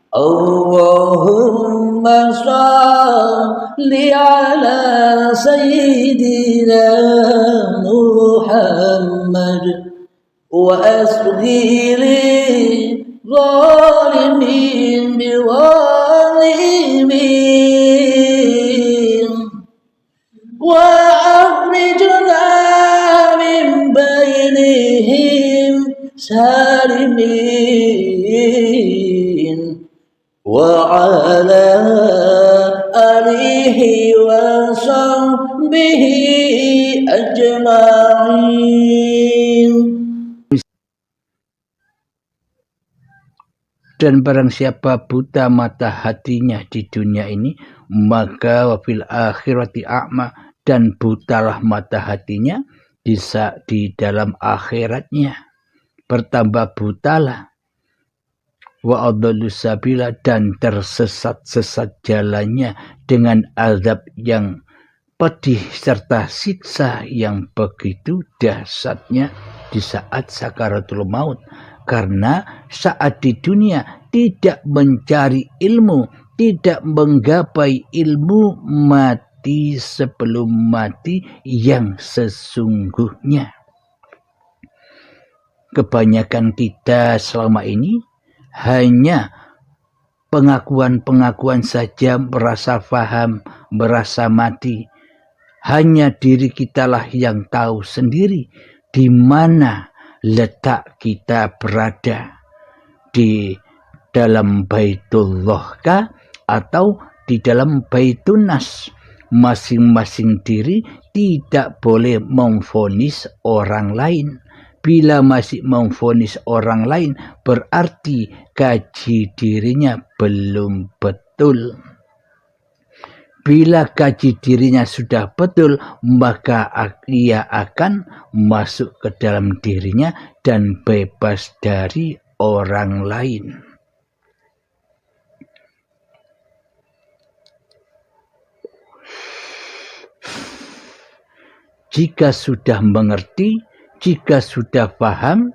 Allahumma shalli ala sayyidina Muhammad wa asghili zalimin biwalimin wa akhrijna min bainihim salimin wa ala alihi wa sahbihi ajma'in. Dan barang siapa buta mata hatinya di dunia ini, maka wafil akhirati a'ma, dan butalah mata hatinya di dalam akhiratnya, bertambah butalah. Wa adallu sabila, dan tersesat-sesat jalannya dengan azab yang pedih serta siksa yang begitu dahsyatnya di saat sakaratul maut. Karena saat di dunia tidak mencari ilmu, tidak menggapai ilmu, mati sebelum mati yang sesungguhnya. Kebanyakan kita selama ini hanya pengakuan-pengakuan saja, merasa paham, merasa mati. Hanya diri kitalah yang tahu sendiri di mana letak kita berada, di dalam Baitullah kah atau di dalam Baitunas. Masing-masing diri tidak boleh memvonis orang lain. Bila masih memvonis orang lain, berarti kaji dirinya belum betul. Bila kaji dirinya sudah betul, maka ia akan masuk ke dalam dirinya dan bebas dari orang lain. Jika sudah mengerti, jika sudah paham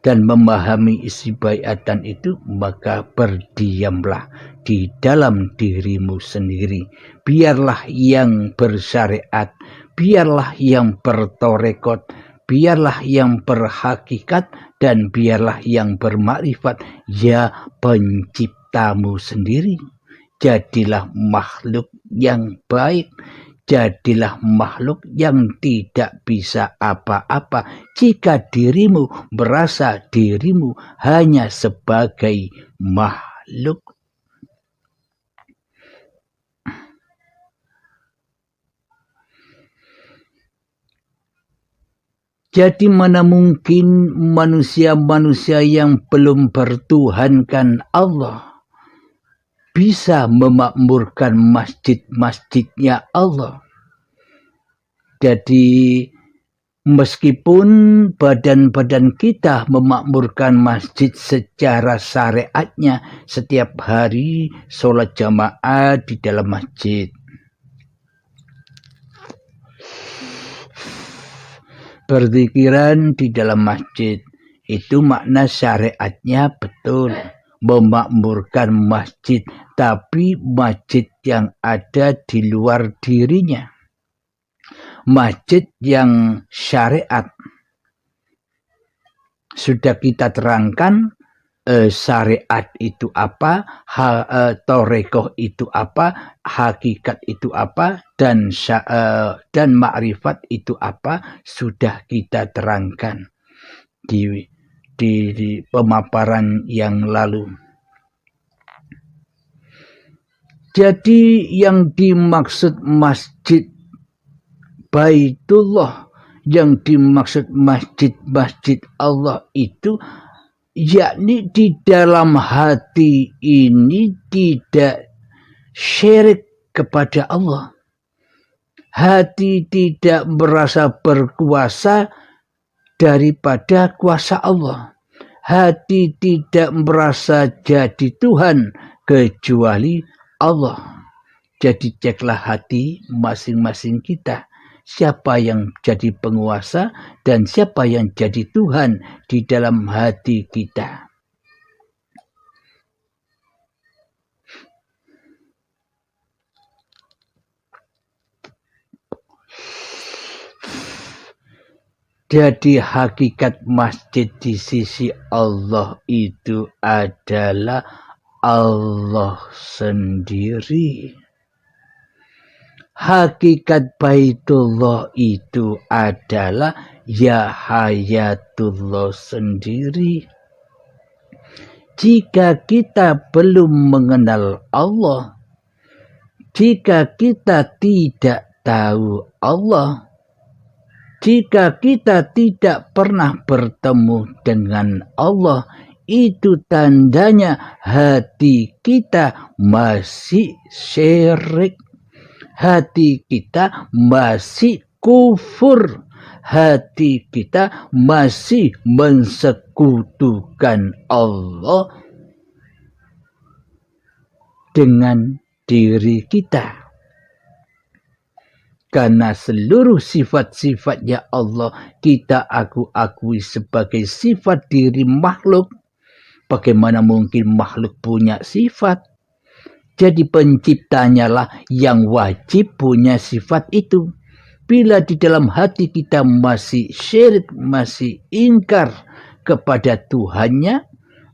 dan memahami isi baiatan itu, maka berdiamlah di dalam dirimu sendiri. Biarlah yang bersyariat, biarlah yang bertorekot, biarlah yang berhakikat, dan biarlah yang bermakrifat, ya penciptamu sendiri. Jadilah makhluk yang baik, jadilah makhluk yang tidak bisa apa-apa jika dirimu merasa dirimu hanya sebagai makhluk. Jadi mana mungkin manusia-manusia yang belum bertuhankan Allah bisa memakmurkan masjid-masjidnya Allah. Jadi meskipun badan-badan kita memakmurkan masjid secara syariatnya, setiap hari sholat jamaah di dalam masjid, berzikiran di dalam masjid, itu makna syariatnya betul, memakmurkan masjid, tapi masjid yang ada di luar dirinya, masjid yang syariat. Sudah kita terangkan syariat itu apa, torekoh itu apa, hakikat itu apa, dan makrifat itu apa, sudah kita terangkan di pemaparan yang lalu. Jadi yang dimaksud masjid Baitullah, yang dimaksud masjid-masjid Allah itu, yakni di dalam hati ini tidak syirik kepada Allah. Hati tidak merasa berkuasa daripada kuasa Allah. Hati tidak merasa jadi Tuhan kecuali Allah. Jadi ceklah hati masing-masing kita. Siapa yang jadi penguasa dan siapa yang jadi Tuhan di dalam hati kita. Jadi hakikat masjid di sisi Allah itu adalah Allah sendiri. Hakikat Baitullah itu adalah ya hayatullah sendiri. Jika kita belum mengenal Allah, jika kita tidak tahu Allah, jika kita tidak pernah bertemu dengan Allah, itu tandanya hati kita masih syirik. Hati kita masih kufur. Hati kita masih mensekutukan Allah dengan diri kita. Karena seluruh sifat-sifatnya Allah kita akui sebagai sifat diri makhluk. Bagaimana mungkin makhluk punya sifat? Jadi penciptanya lah yang wajib punya sifat itu. Bila di dalam hati kita masih syirik, masih ingkar kepada Tuhannya,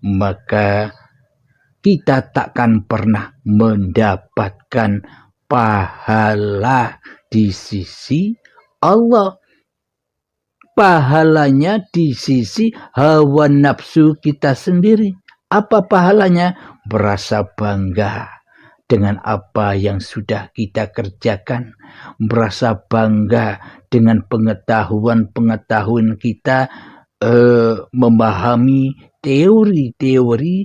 maka kita takkan pernah mendapatkan pahala di sisi Allah. Pahalanya di sisi hawa nafsu kita sendiri. Apa pahalanya? Merasa bangga dengan apa yang sudah kita kerjakan, merasa bangga dengan pengetahuan kita memahami teori-teori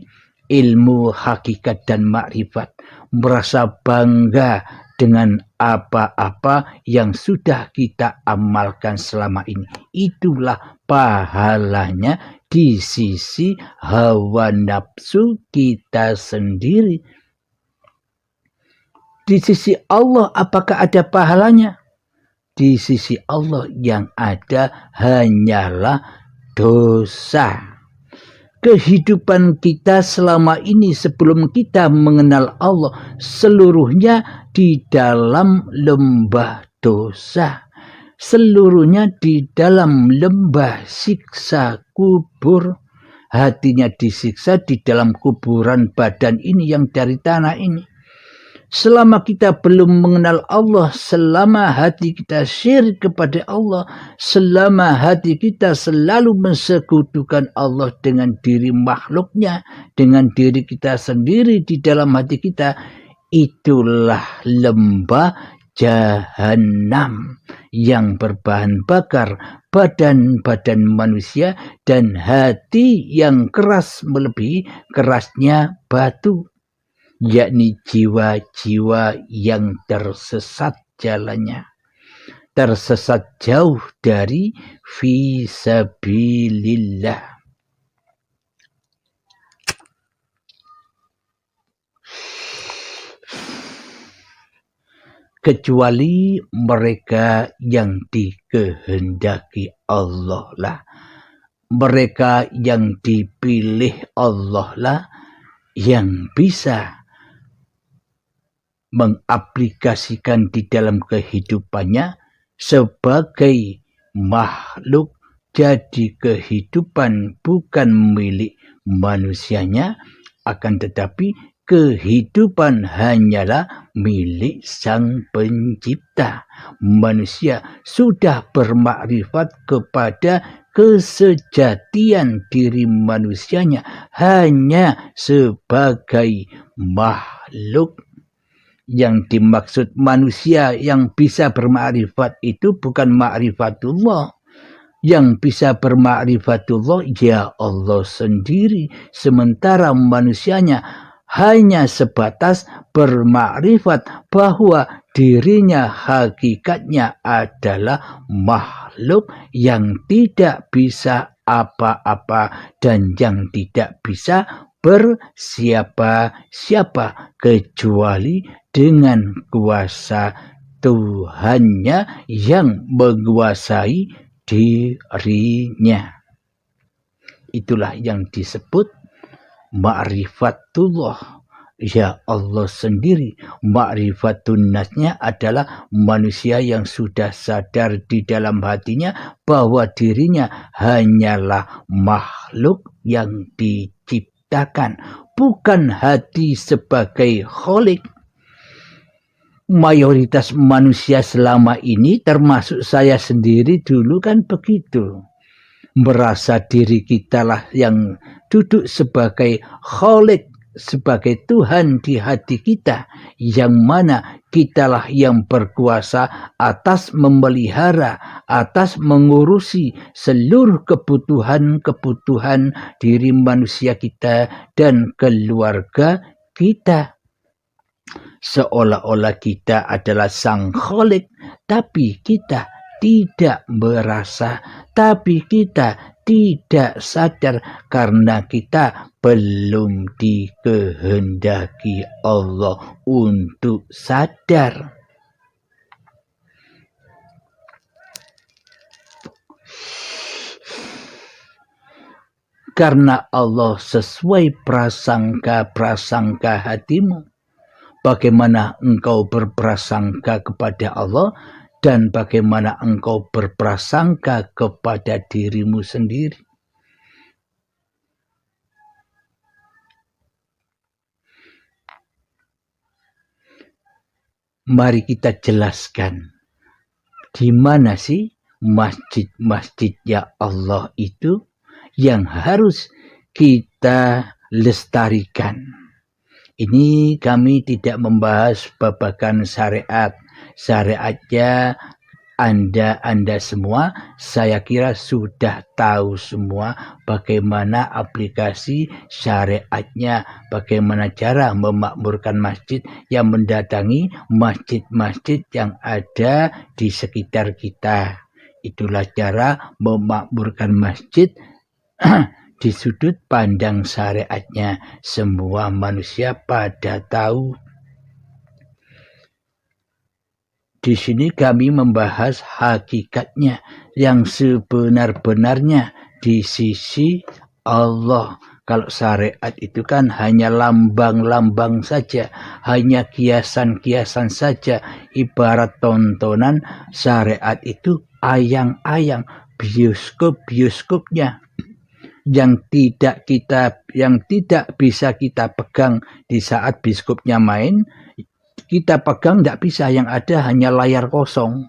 ilmu hakikat dan makrifat, merasa bangga dengan apa-apa yang sudah kita amalkan selama ini. Itulah pahalanya di sisi hawa nafsu kita sendiri. Di sisi Allah apakah ada pahalanya? Di sisi Allah yang ada hanyalah dosa. Kehidupan kita selama ini sebelum kita mengenal Allah seluruhnya di dalam lembah dosa. Seluruhnya di dalam lembah siksa kubur. Hatinya disiksa di dalam kuburan badan ini yang dari tanah ini. Selama kita belum mengenal Allah, selama hati kita syirik kepada Allah, selama hati kita selalu mensekutukan Allah dengan diri makhluknya, dengan diri kita sendiri di dalam hati kita, itulah lembah Jahannam yang berbahan bakar badan-badan manusia dan hati yang keras melebihi kerasnya batu. Yakni jiwa-jiwa yang tersesat jalannya, tersesat jauh dari fisabilillah. Kecuali mereka yang dikehendaki Allah lah, mereka yang dipilih Allah lah yang bisa mengaplikasikan di dalam kehidupannya sebagai makhluk. Jadi kehidupan bukan milik manusianya, akan tetapi kehidupan hanyalah milik Sang Pencipta. Manusia sudah bermakrifat kepada kesejatian diri manusianya hanya sebagai makhluk. Yang dimaksud manusia yang bisa bermakrifat itu bukan makrifatullah. Yang bisa bermakrifatullah ya Allah sendiri. Sementara manusianya hanya sebatas bermakrifat bahwa dirinya hakikatnya adalah makhluk yang tidak bisa apa-apa dan yang tidak bisa bersiapa-siapa kecuali dengan kuasa Tuhannya yang menguasai dirinya. Itulah yang disebut ma'rifatullah. ya Allah sendiri. Ma'rifatun nasnya adalah manusia yang sudah sadar di dalam hatinya bahwa dirinya hanyalah makhluk yang diciptakan, bukan hati sebagai kholik. Mayoritas manusia selama ini, termasuk saya sendiri dulu kan begitu. Merasa diri kita lah yang duduk sebagai kholik, sebagai Tuhan di hati kita, yang mana kitalah yang berkuasa atas memelihara, atas mengurusi seluruh kebutuhan-kebutuhan diri manusia kita dan keluarga kita. Seolah-olah kita adalah sang kholik, tapi kita tidak merasa, tapi kita tidak sadar karena kita belum dikehendaki Allah untuk sadar. Karena Allah sesuai prasangka hatimu. Bagaimana engkau berprasangka kepada Allah dan bagaimana engkau berprasangka kepada dirimu sendiri. Mari kita jelaskan, di mana sih masjid-masjidnya Allah itu yang harus kita lestarikan. Ini kami tidak membahas babakan syariat. Syariatnya Anda semua, saya kira sudah tahu semua bagaimana aplikasi syariatnya, bagaimana cara memakmurkan masjid yang mendatangi masjid-masjid yang ada di sekitar kita. Itulah cara memakmurkan masjid di sudut pandang syariatnya. Semua manusia pada tahu. Di sini kami membahas hakikatnya yang sebenar-benarnya di sisi Allah. Kalau syariat itu kan hanya lambang-lambang saja, hanya kiasan-kiasan saja, ibarat tontonan. Syariat itu ayang-ayang, bioskop-bioskopnya yang tidak bisa kita pegang di saat bioskopnya main, kita pegang tidak bisa, yang ada hanya layar kosong.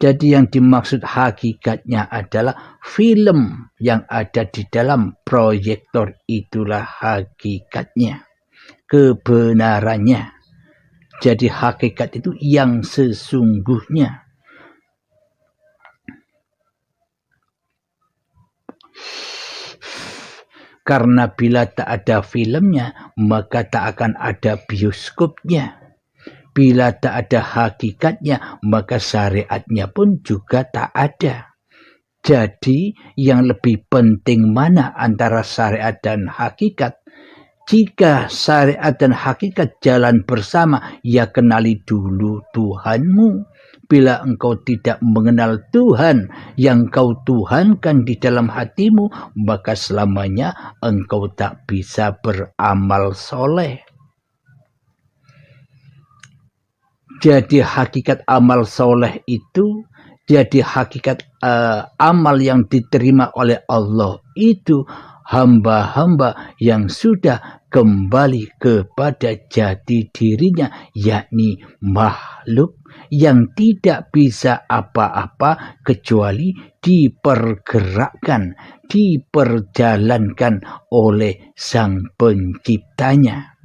Jadi yang dimaksud hakikatnya adalah film yang ada di dalam proyektor, itulah hakikatnya, kebenarannya. Jadi hakikat itu yang sesungguhnya. Karena bila tak ada filmnya, maka tak akan ada bioskopnya. Bila tak ada hakikatnya, maka syariatnya pun juga tak ada. Jadi yang lebih penting mana antara syariat dan hakikat? Jika syariat dan hakikat jalan bersama, ya kenali dulu Tuhanmu. Bila engkau tidak mengenal Tuhan yang kau tuhankan di dalam hatimu, maka selamanya engkau tak bisa beramal soleh. Jadi hakikat amal soleh itu, jadi hakikat amal yang diterima oleh Allah itu hamba-hamba yang sudah kembali kepada jati dirinya, yakni makhluk yang tidak bisa apa-apa kecuali dipergerakkan, diperjalankan oleh Sang Penciptanya.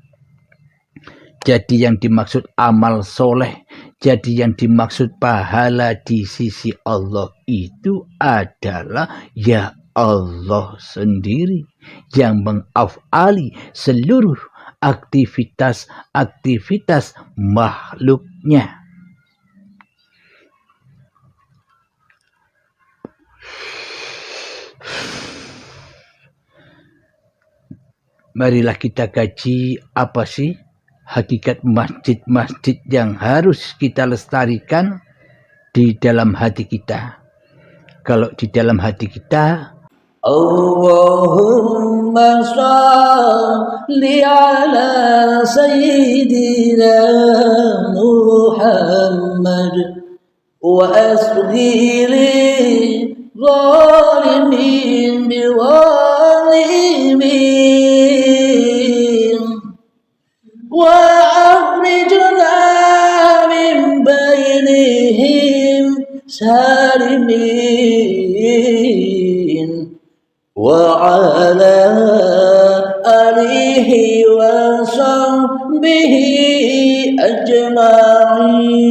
Jadi yang dimaksud amal soleh, jadi yang dimaksud pahala di sisi Allah itu adalah ya Allah sendiri yang mengafali seluruh aktivitas makhluknya. Marilah kita kaji apa sih hakikat masjid-masjid yang harus kita lestarikan di dalam hati kita. Kalau di dalam hati kita Allahumma salli ala Sayyidina Muhammad wa asghili zalimin biwalimin wa akhrijna min bainihim salimin وعلى آله وصحبه أجمعين